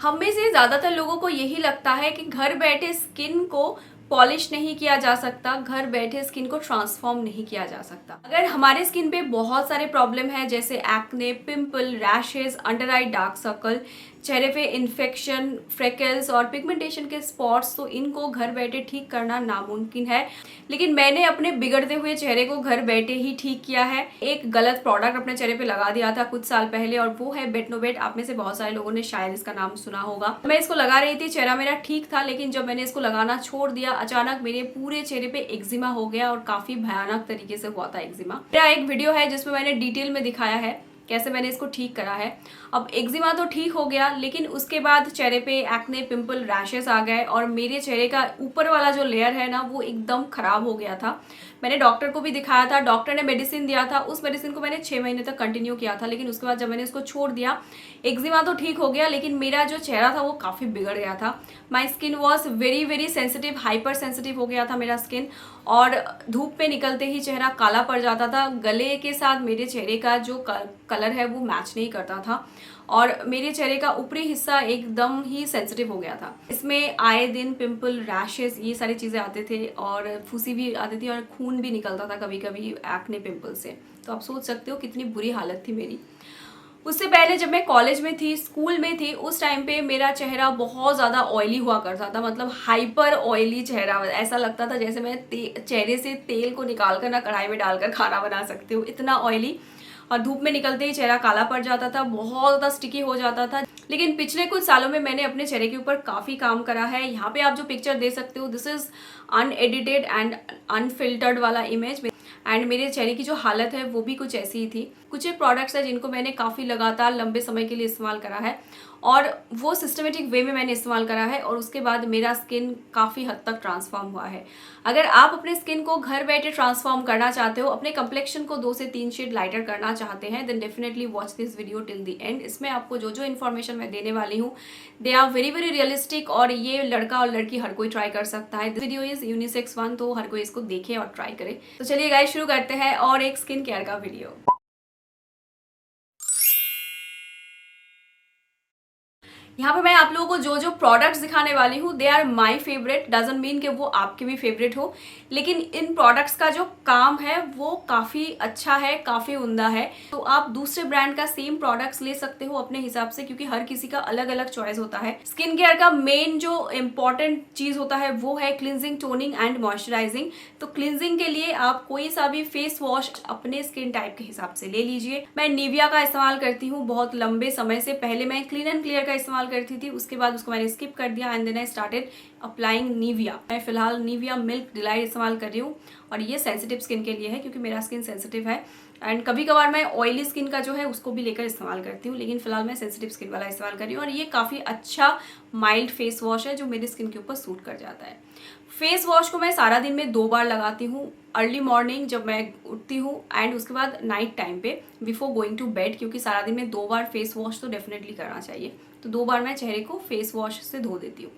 हम में से ज़्यादातर लोगों को यही लगता है कि घर बैठे स्किन को पॉलिश नहीं किया जा सकता, घर बैठे स्किन को ट्रांसफॉर्म नहीं किया जा सकता। अगर हमारे स्किन पे बहुत सारे प्रॉब्लम है जैसे acne, pimple, rashes, under eye dark circle, चेहरे पे इन्फेक्शन, फ्रेकल्स और पिगमेंटेशन के स्पॉट्स, तो इनको घर बैठे ठीक करना नामुमकिन है। लेकिन मैंने अपने बिगड़ते हुए चेहरे को घर बैठे ही ठीक किया है। एक गलत प्रोडक्ट अपने चेहरे पे लगा दिया था कुछ साल पहले और वो है बेटनोवेट। आप में से बहुत सारे लोगों ने शायद इसका नाम सुना होगा। मैं इसको लगा रही थी, चेहरा मेरा ठीक था, लेकिन जब मैंने इसको लगाना छोड़ दिया अचानक मेरे पूरे चेहरे पे एक्जिमा हो गया और काफी भयानक तरीके से हुआ था एक्जिमा। मेरा एक वीडियो है जिसमें मैंने डिटेल में दिखाया है कैसे मैंने इसको ठीक करा है। अब एक्जिमा तो ठीक हो गया, लेकिन उसके बाद चेहरे पे एक्ने, पिंपल, रैशेस आ गए और मेरे चेहरे का ऊपर वाला जो लेयर है ना वो एकदम खराब हो गया था। मैंने डॉक्टर को भी दिखाया था, डॉक्टर ने मेडिसिन दिया था, उस मेडिसिन को मैंने 6 महीने तक कंटिन्यू किया था। लेकिन उसके बाद जब मैंने इसको छोड़ दिया, एक्जिमा तो ठीक हो गया, लेकिन मेरा जो चेहरा था वो काफ़ी बिगड़ गया था। My skin was very very sensitive, hyper sensitive हो गया था मेरा स्किन, और धूप पे निकलते ही चेहरा काला पड़ जाता था। गले के साथ मेरे चेहरे का जो कलर है वो मैच नहीं करता था और मेरे चेहरे का ऊपरी हिस्सा एकदम ही सेंसिटिव हो गया था। इसमें आए दिन पिंपल, रैशेस, ये सारी चीज़ें आते थे और फुंसी भी आती थी और खून भी निकलता था कभी कभी एक्ने पिंपल से। तो आप सोच सकते हो कितनी बुरी हालत थी मेरी। उससे पहले जब मैं कॉलेज में थी, स्कूल में थी, उस टाइम पे मेरा चेहरा बहुत ज़्यादा ऑयली हुआ करता था, मतलब हाइपर ऑयली चेहरा। ऐसा लगता था जैसे मैं चेहरे से तेल को निकाल कर ना कढ़ाई में डालकर खाना बना सकती हूँ, इतना ऑयली। और धूप में निकलते ही चेहरा काला पड़ जाता था, बहुत ज़्यादा स्टिकी हो जाता था। लेकिन पिछले कुछ सालों में मैंने अपने चेहरे के ऊपर काफ़ी काम करा है। यहाँ पे आप जो पिक्चर देख सकते हो, this is unedited and unfiltered वाला इमेज। एंड मेरे चेहरे की जो हालत है वो भी कुछ ऐसी ही थी। कुछ एक प्रोडक्ट्स है जिनको मैंने काफ़ी लगातार लंबे समय के लिए इस्तेमाल करा है और वो सिस्टमेटिक वे में मैंने इस्तेमाल करा है और उसके बाद मेरा स्किन काफ़ी हद तक ट्रांसफॉर्म हुआ है। अगर आप अपने स्किन को घर बैठे ट्रांसफॉर्म करना चाहते हो, अपने कम्प्लेक्शन को 2 से 3 शेड लाइटर करना चाहते हैं, then definitely watch this video till the end. इसमें आपको जो जो इन्फॉर्मेशन मैं देने वाली हूँ they are very very realistic और ये लड़का और लड़की हर कोई ट्राई कर सकता है। दिस वीडियो इज यूनिसेक्स 1, तो हर कोई इसको देखे और ट्राई करे। तो चलिए गाइस शुरू करते हैं और एक स्किन केयर का वीडियो। यहाँ पे मैं आप लोगों को जो जो प्रोडक्ट्स दिखाने वाली हूँ they are my favourite. Doesn't mean कि वो आपके भी फेवरेट हो, लेकिन इन प्रोडक्ट्स का जो काम है वो काफ़ी अच्छा है, काफ़ी उम्दा है। तो आप दूसरे ब्रांड का सेम प्रोडक्ट्स ले सकते हो अपने हिसाब से, क्योंकि हर किसी का अलग अलग चॉइस होता है। स्किन केयर का मेन जो इम्पॉर्टेंट चीज़ होता है वो है क्लिनजिंग, टोनिंग एंड मॉइस्चराइजिंग। तो क्लिनजिंग के लिए आप कोई सा भी फेस वॉश अपने स्किन टाइप के हिसाब से ले लीजिए। मैं निविया का इस्तेमाल करती हूँ बहुत लंबे समय से। पहले मैं क्लीन एंड क्लियर का इस्तेमाल करती थी, उसके बाद उसको मैंने स्किप कर दिया and then I started applying Nivea. मैं फिलहाल निविया मिल्क डिलाइट इस्तेमाल कर रही हूँ और ये सेंसिटिव स्किन के लिए है क्योंकि मेरा स्किन सेंसिटिव है। एंड कभी कभार मैं ऑयली स्किन का जो है उसको भी लेकर इस्तेमाल करती हूँ, लेकिन फिलहाल मैं सेंसिटिव स्किन वाला इस्तेमाल कर रही हूँ और ये काफ़ी अच्छा माइल्ड फेस वॉश है जो मेरी स्किन के ऊपर सूट कर जाता है। फेस वॉश को मैं सारा दिन में 2 बार लगाती हूँ, अर्ली मॉर्निंग जब मैं उठती हूँ एंड उसके बाद नाइट टाइम पे बिफोर गोइंग टू बेड, क्योंकि सारा दिन में 2 बार फेस वॉश तो डेफिनेटली करना चाहिए। तो 2 बार मैं चेहरे को फेस वॉश से धो देती हूँ।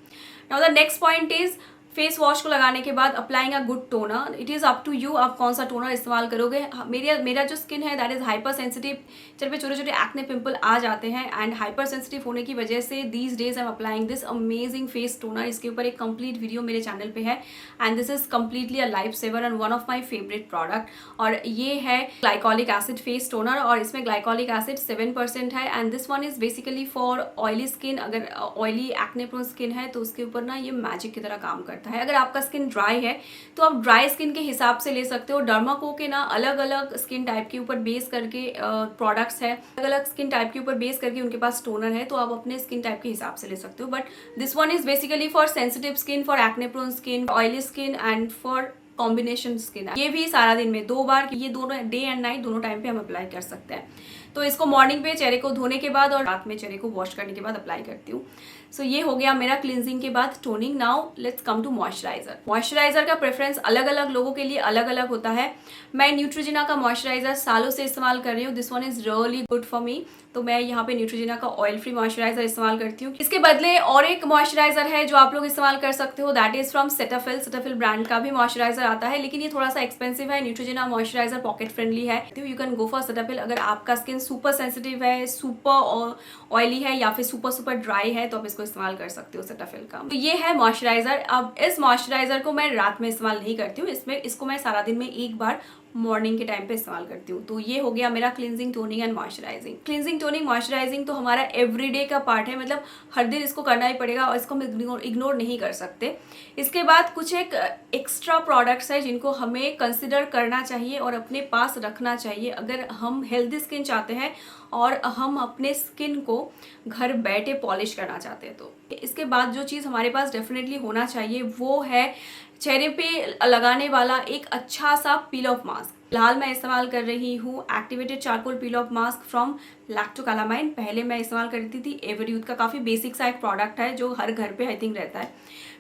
Now the next point is face wash को लगाने के बाद applying a good toner. It is up to you आप कौन सा टोनर इस्तेमाल करोगे। मेरा जो स्किन है दैट इज़ हाइपर सेंसिटिव। चेहरे पे छोटे छोटे एक्ने पिंपल आ जाते हैं एंड हाइपर सेंसिटिव होने की वजह से these days I am applying this amazing face toner. इसके ऊपर एक कंप्लीट वीडियो मेरे चैनल पे है and this is completely a life saver and one of my favourite product. और ये है ग्लाइकोलिक एसिड फेस टोनर और इसमें ग्लाइकोलिक एसिड 7% है and this one is basically for oily skin. अगर ऑयली एक्ने प्रोन स्किन है तो उसके ऊपर ना ये मैजिक की तरह काम करता है। अगर आपका स्किन ड्राई है तो आप ड्राई स्किन के हिसाब से ले सकते हो। डर्माको के ना अलग अलग स्किन टाइप के ऊपर बेस करके प्रोडक्ट्स है, अलग अलग स्किन टाइप के ऊपर बेस करके उनके पास टोनर है, तो आप अपने स्किन टाइप के हिसाब से ले सकते हो। But this one is basically for sensitive skin, for acne prone skin, oily skin and for combination skin. ये भी सारा दिन में 2 बार, ये दोनों डे एंड नाइट दोनों टाइम पे हम अप्लाई कर सकते हैं। तो इसको मॉर्निंग पे चेहरे को धोने के बाद और रात में चेहरे को वॉश करने के बाद अप्लाई करती हूँ। सो ये हो गया मेरा क्लिनजिंग के बाद toning. Now let's come to moisturiser. Moisturiser का प्रेफरेंस अलग अलग लोगों के लिए अलग अलग होता है। मैं न्यूट्रोजिना का मॉइस्चराइजर सालों से इस्तेमाल कर रही हूँ। This one is really good for me. तो मैं यहाँ पे न्यूट्रोजिना का ऑयल फ्री मॉइस्चराइजर इस्तेमाल करती हूँ। इसके बदले और एक मॉइस्चराइजर है जो आप लोग इस्तेमाल कर सकते हो, that is from Cetaphil. Cetaphil brand का भी मॉइस्चराइजर आता है, लेकिन ये थोड़ा सा एक्सपेंसिव है। न्यूट्रोजिना मॉइस्चराइजर पॉकेट फ्रेंडली है, तो you can go for Cetaphil अगर आपका स्किन सुपर सेंसिटिव है, सुपर ऑयली है या फिर सुपर सुपर ड्राई है तो आप इसको इस्तेमाल कर सकते हो सेटाफिल का। तो ये है मॉइस्चराइजर। अब इस मॉइस्चराइजर को मैं रात में इस्तेमाल नहीं करती हूँ, इसको मैं सारा दिन में एक बार मॉर्निंग के टाइम पे इस्तेमाल करती हूँ। तो ये हो गया मेरा cleansing, toning and moisturising. Cleansing, toning, moisturising तो हमारा एवरीडे का पार्ट है, मतलब हर दिन इसको करना ही पड़ेगा और इसको हम इग्नोर नहीं कर सकते। इसके बाद कुछ एक एक्स्ट्रा प्रोडक्ट्स है जिनको हमें कंसिडर करना चाहिए और अपने पास रखना चाहिए अगर हम हेल्दी स्किन चाहते हैं और हम अपने स्किन को घर बैठे पॉलिश करना चाहते हैं। तो इसके बाद जो चीज़ हमारे पास डेफिनेटली होना चाहिए वो है चेहरे पे लगाने वाला एक अच्छा सा पील ऑफ मास्क। फिलहाल मैं इस्तेमाल कर रही हूँ activated charcoal peel of mask from Lacto Calamine. पहले मैं इस्तेमाल करती थी एवरयूथ का, काफ़ी बेसिक सा एक प्रोडक्ट है जो हर घर पे आई थिंक रहता है।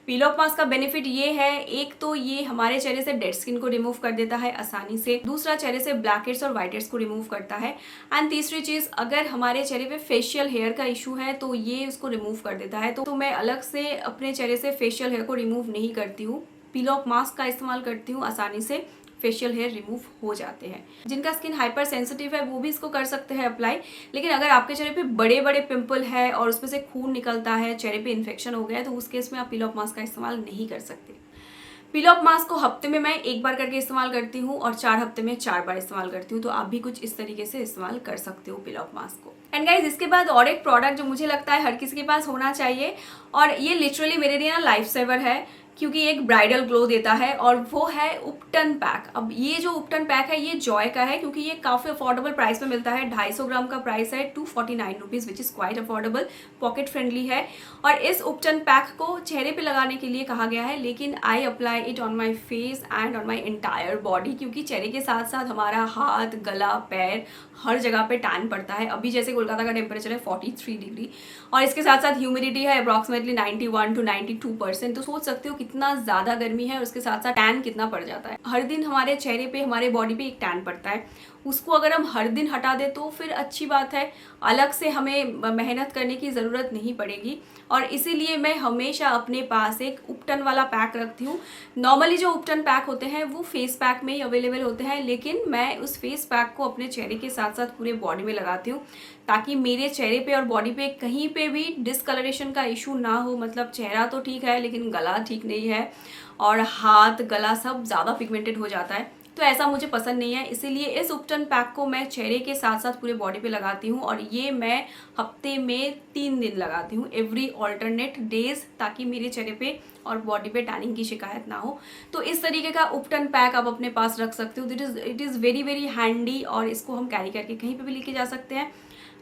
पील ऑफ मास्क का बेनिफिट ये है, एक तो ये हमारे चेहरे से डेड स्किन को रिमूव कर देता है आसानी से, दूसरा चेहरे से ब्लैक हेड्स और व्हाइट हेड्स को रिमूव करता है, एंड तीसरी चीज़ अगर हमारे चेहरे पे फेशियल हेयर का इशू है तो ये उसको रिमूव कर देता है। तो मैं अलग से अपने चेहरे से फेशियल हेयर को रिमूव नहीं करती हूँ, पील ऑफ मास्क का इस्तेमाल करती हूँ, आसानी से फेशियल हेयर रिमूव हो जाते हैं। जिनका स्किन हाइपर सेंसिटिव है वो भी इसको कर सकते हैं अप्लाई, लेकिन अगर आपके चेहरे पे बड़े बड़े पिंपल है और उसमें से खून निकलता है, चेहरे पे इन्फेक्शन हो गया है, तो उस केस में आप पील ऑफ मास्क का इस्तेमाल नहीं कर सकते। पील ऑफ मास्क को हफ्ते में मैं एक बार करके इस्तेमाल करती हूँ और 4 हफ्ते में 4 बार इस्तेमाल करती हूँ। तो आप भी कुछ इस तरीके से इस्तेमाल कर सकते हो पील ऑफ मास्क को। एंड गाइज इसके बाद और एक प्रोडक्ट जो मुझे लगता है हर किसी के पास होना चाहिए और ये लिटरली मेरे लिए ना लाइफ सेवर है, क्योंकि एक ब्राइडल ग्लो देता है, और वो है उपटन पैक। अब ये जो उपटन पैक है ये जॉय का है, क्योंकि ये काफ़ी अफोर्डेबल प्राइस में मिलता है। 250 ग्राम का प्राइस है 249 rupees, which is quite affordable, pocket friendly है। और इस उपटन पैक को चेहरे पे लगाने के लिए कहा गया है, लेकिन I apply it on my face and on my entire body, क्योंकि चेहरे के साथ साथ हमारा हाथ, गला, पैर हर जगह पे टैन पड़ता है। अभी जैसे कोलकाता का टेम्परेचर है 43 डिग्री और इसके साथ साथ ह्यूमिडिटी है अप्रॉक्सीमेटली 91 to 92%। तो सोच सकते हो कितना ज़्यादा गर्मी है और उसके साथ साथ टैन कितना पड़ जाता है। हर दिन हमारे चेहरे पे, हमारे बॉडी पे एक टैन पड़ता है, उसको अगर हम हर दिन हटा दें तो फिर अच्छी बात है, अलग से हमें मेहनत करने की ज़रूरत नहीं पड़ेगी। और इसीलिए मैं हमेशा अपने पास एक उपटन वाला पैक रखती हूँ। नॉर्मली जो उपटन पैक होते हैं वो फेस पैक में ही अवेलेबल होते हैं, लेकिन मैं उस फेस पैक को अपने चेहरे के साथ साथ पूरे बॉडी में लगाती हूँ, ताकि मेरे चेहरे पे और बॉडी पे कहीं पे भी डिसकलरेशन का इशू ना हो। मतलब चेहरा तो ठीक है लेकिन गला ठीक नहीं है और हाथ, गला सब ज़्यादा पिगमेंटेड हो जाता है, तो ऐसा मुझे पसंद नहीं है। इसीलिए इस उपटन पैक को मैं चेहरे के साथ साथ पूरे बॉडी पे लगाती हूँ और ये मैं हफ्ते में 3 दिन लगाती हूँ, एवरी ऑल्टरनेट डेज, ताकि मेरे चेहरे पे और बॉडी पे टैनिंग की शिकायत ना हो। तो इस तरीके का उपटन पैक आप अपने पास रख सकते हो। It is very very handy और इसको हम कैरी करके कहीं पर भी लेके जा सकते हैं।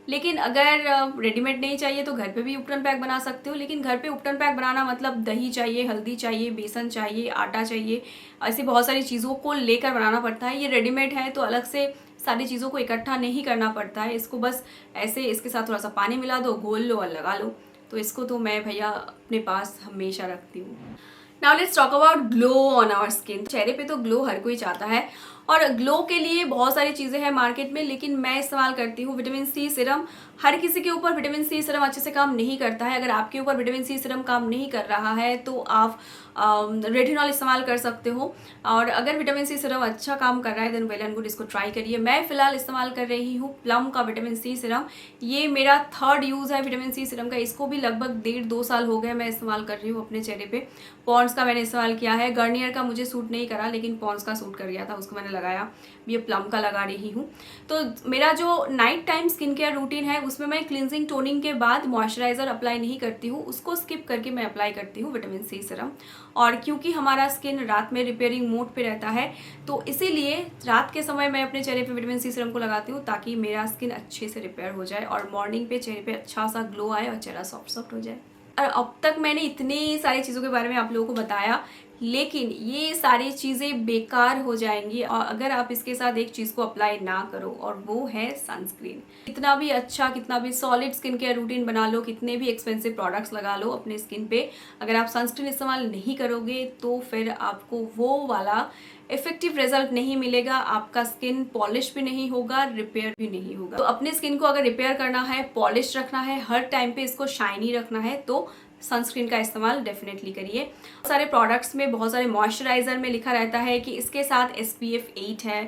लेकिन अगर रेडीमेड नहीं चाहिए तो घर पे भी उपटन पैक बना सकते हो, लेकिन घर पे उपटन पैक बनाना मतलब दही चाहिए, हल्दी चाहिए, बेसन चाहिए, आटा चाहिए, ऐसी बहुत सारी चीज़ों को लेकर बनाना पड़ता है। ये रेडीमेड है तो अलग से सारी चीज़ों को इकट्ठा नहीं करना पड़ता है, इसको बस ऐसे इसके साथ थोड़ा सा पानी मिला दो, घोल लो और लगा लो। तो इसको तो मैं भैया अपने पास हमेशा रखती हूँ। Now let's talk about glow on our skin. चेहरे पे तो ग्लो हर कोई चाहता है और ग्लो के लिए बहुत सारी चीज़ें हैं मार्केट में, लेकिन मैं इस्तेमाल करती हूँ विटामिन सी सीरम। हर किसी के ऊपर विटामिन सी सीरम अच्छे से काम नहीं करता है। अगर आपके ऊपर विटामिन सी सीरम काम नहीं कर रहा है तो आप रेटिनॉल इस्तेमाल कर सकते हो, और अगर विटामिन सी सीरम अच्छा काम कर रहा है देन वेल एंड गुड, इसको ट्राई करिए। मैं फिलहाल इस्तेमाल कर रही हूँ प्लम का विटामिन सी सीरम। ये मेरा 3rd यूज़ है विटामिन सी सीरम का। इसको भी लगभग 1.5-2 साल हो गए मैं इस्तेमाल कर रही हूँ अपने चेहरे पे। पॉन्ड्स का मैंने इस्तेमाल किया है, गार्नियर का मुझे सूट नहीं करा, लेकिन पॉन्ड्स का सूट कर गया था, उसको मैंने लगाया। ये प्लम का लगा रही हूँ। तो मेरा जो night time skin care routine है उसमें मैं क्लिनजिंग टोनिंग के बाद मॉइस्चराइज़र अप्लाई नहीं करती हूँ, उसको स्किप करके मैं अप्लाई करती हूँ विटामिन सी सीरम। और क्योंकि हमारा स्किन रात में रिपेयरिंग मोड पे रहता है तो इसीलिए रात के समय मैं अपने चेहरे पे विटामिन सी सीरम को लगाती हूँ, ताकि मेरा स्किन अच्छे से रिपेयर हो जाए और मॉर्निंग पे चेहरे पे अच्छा सा ग्लो आए और चेहरा सॉफ्ट सॉफ्ट हो जाए। और अब तक मैंने इतनी सारी चीज़ों के बारे में आप लोगों को बताया, लेकिन ये सारी चीज़ें बेकार हो जाएंगी और अगर आप इसके साथ एक चीज़ को अप्लाई ना करो, और वो है सनस्क्रीन। कितना भी अच्छा, कितना भी सॉलिड स्किन केयर रूटीन बना लो, कितने भी एक्सपेंसिव प्रोडक्ट्स लगा लो अपने स्किन पे, अगर आप सनस्क्रीन इस्तेमाल नहीं करोगे तो फिर आपको वो वाला इफेक्टिव रिजल्ट नहीं मिलेगा। आपका स्किन पॉलिश भी नहीं होगा, रिपेयर भी नहीं होगा। तो अपने स्किन को अगर रिपेयर करना है, पॉलिश रखना है, हर टाइम पे इसको शाइनी रखना है, तो सनस्क्रीन का इस्तेमाल डेफिनेटली करिए। सारे प्रोडक्ट्स में, बहुत सारे मॉइस्चराइज़र में लिखा रहता है कि इसके साथ SPF 8 है,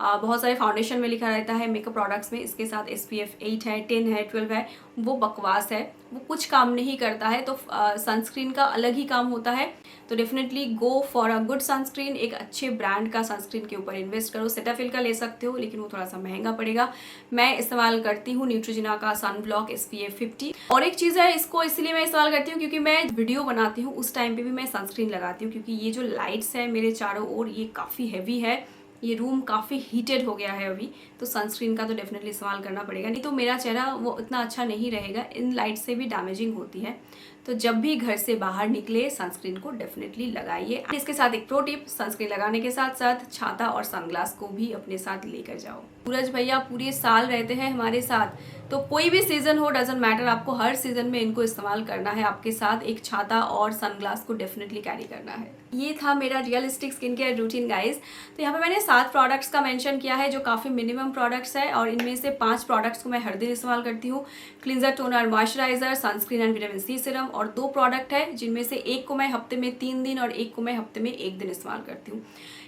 बहुत सारे फाउंडेशन में लिखा रहता है, मेकअप प्रोडक्ट्स में इसके साथ SPF 8 है, 10 है, 12 है, वो बकवास है, वो कुछ काम नहीं करता है। तो सनस्क्रीन का अलग ही काम होता है। तो definitely go for a good sunscreen, एक अच्छे ब्रांड का सनस्क्रीन के ऊपर इन्वेस्ट करो। सेटाफिल का ले सकते हो, लेकिन वो थोड़ा सा महंगा पड़ेगा। मैं इस्तेमाल करती हूँ न्यूट्रोजिना का सनब्लॉक SPF 50। और एक चीज़ है, इसको इसलिए मैं इस्तेमाल करती हूँ क्योंकि मैं वीडियो बनाती हूँ उस टाइम पे भी मैं सनस्क्रीन लगाती हूँ, क्योंकि ये जो लाइट्स है मेरे चारों ओर ये काफ़ी हैवी है, ये रूम काफ़ी हीटेड हो गया है अभी, तो सनस्क्रीन का तो डेफिनेटली इस्तेमाल करना पड़ेगा, नहीं तो मेरा चेहरा वो इतना अच्छा नहीं रहेगा। इन लाइट से भी डैमेजिंग होती है। तो जब भी घर से बाहर निकले सनस्क्रीन को डेफिनेटली लगाइए। इसके साथ एक प्रो टिप, सनस्क्रीन लगाने के साथ साथ छाता और सनग्लास को भी अपने साथ लेकर जाओ। सूरज भैया पूरे साल रहते हैं हमारे साथ, तो कोई भी सीजन हो डजंट मैटर, आपको हर सीजन में इनको इस्तेमाल करना है। आपके साथ एक छाता और सनग्लास को डेफिनेटली कैरी करना है। ये था मेरा realistic skin care routine guys. तो यहाँ पे मैंने 7 प्रोडक्ट्स का मेंशन किया है जो काफ़ी मिनिमम प्रोडक्ट्स है, और इनमें से 5 प्रोडक्ट्स को मैं हर दिन इस्तेमाल करती हूँ। Cleanser, toner, moisturiser, sunscreen and vitamin C serum, और 2 प्रोडक्ट है जिनमें से एक को मैं हफ्ते में 3 दिन और एक को मैं हफ्ते में 1 दिन इस्तेमाल करती हूँ।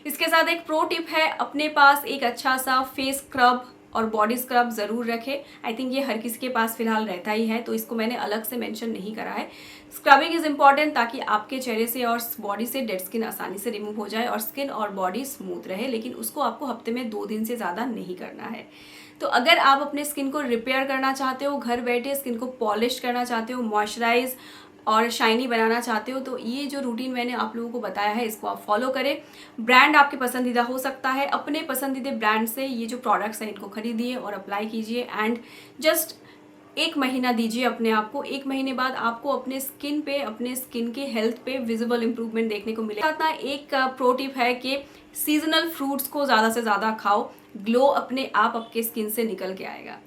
इसके साथ एक प्रो टिप है, अपने पास एक अच्छा सा फेस स्क्रब और बॉडी स्क्रब ज़रूर रखें। आई थिंक ये हर किसी के पास फिलहाल रहता ही है, तो इसको मैंने अलग से मेंशन नहीं करा है। स्क्रबिंग इज़ इम्पॉर्टेंट ताकि आपके चेहरे से और बॉडी से डेड स्किन आसानी से रिमूव हो जाए और स्किन और बॉडी स्मूथ रहे, लेकिन उसको आपको हफ्ते में 2 दिन से ज़्यादा नहीं करना है। तो अगर आप अपने स्किन को रिपेयर करना चाहते हो, घर बैठे स्किन को पॉलिश करना चाहते हो, मॉइस्चराइज और शाइनी बनाना चाहते हो, तो ये जो रूटीन मैंने आप लोगों को बताया है इसको आप फॉलो करें। ब्रांड आपके पसंदीदा हो सकता है, अपने पसंदीदा ब्रांड से ये जो प्रोडक्ट्स हैं इनको खरीदिए और अप्लाई कीजिए एंड जस्ट 1 महीना दीजिए अपने आप को। 1 महीने बाद आपको अपने स्किन पे, अपने स्किन के हेल्थ पे विजिबल इंप्रूवमेंट देखने को मिलेगा। साथ में एक प्रो टिप है कि सीजनल फ्रूट्स को ज़्यादा से ज़्यादा खाओ, ग्लो अपने आप आपके स्किन से निकल के आएगा।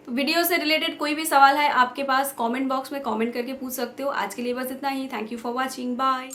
तो वीडियो से रिलेटेड कोई भी सवाल है आपके पास, कमेंट बॉक्स में कमेंट करके पूछ सकते हो। आज के लिए बस इतना ही। Thank you for watching, bye.